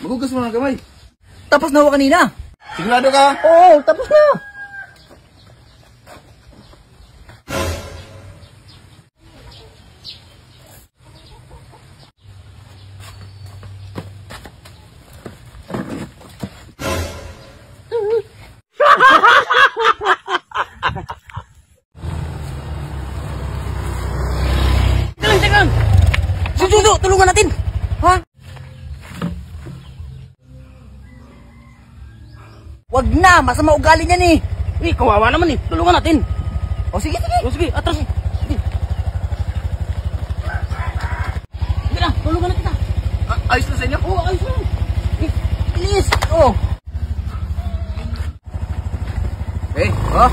Magugas mo ng kamay. Tapos na ako kanina. Sigurado ka? Oo, tapos na. Teka lang. Susudo, tulungan natin. Ha? Wag na, masama ugali niyan eh. Kawawa naman eh. Tulungan natin. O sige, sige. O sige, atras. Sige. Sige na, tulungan natin na. Ayos na sa inyo? Oo, ayos na. Bilis. Oo. Okay, oh.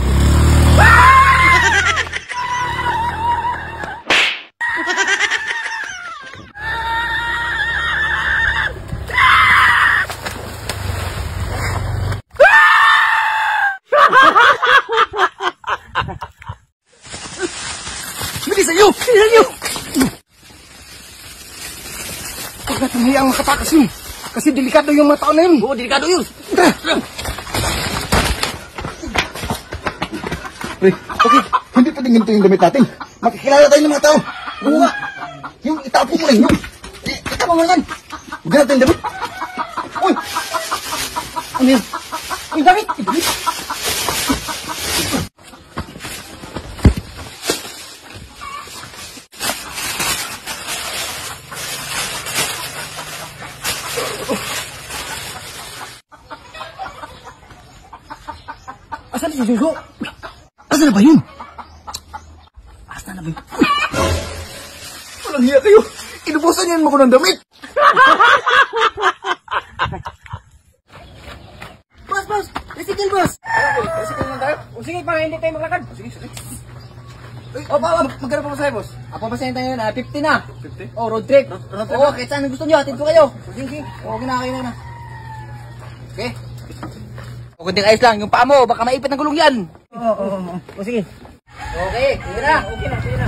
Bilisan nyo! Bilisan nyo! Huwag natin hayaan makatakas yun. Kasi delikado yung mga tao na yun. Oo, delikado yun. Okay, hindi pwedeng ganito yung damit natin. Makikilala tayo ng mga tao. Oo nga. Yung itapo mo rin yun. Itapo mo yan. Huwag natin yung damit. Uy! Ano yun? Uy, damit! Damit! Asan si Suso? Asan na ba yun? Asan na ba yun? Walang hiya kayo. Inubusan niyo mo ko ng damit. Boss, boss! Recycle, boss! Sige naman tayo. O sige, para hindi tayo maglakad. Sige, sige. O, Magkano pa masaya, boss? papasahin tayo na, 50 na. 50? O, road trip. Road trip Oo, na? kahit saan gusto nyo, atid ko kayo. Sige, sige. O, ginakayo na. Okay? O, kundi ayos lang, yung paa mo, baka maipit ng gulong yan. Oo. O, sige. Okay, sige na. Okay na, sige na.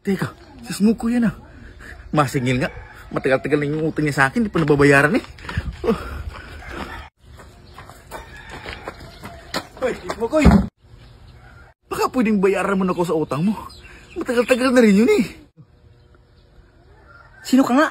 Teka, si Smuko yan ah. Masingil nga. Matagal-tagal na yung utang niya sa akin. Di pa nababayaran eh. Oh. Hoy, Smukoy. Baka pwedeng bayaran mo na ako sa utang mo. Matagal-tagal na rin yun eh. Sino ka nga?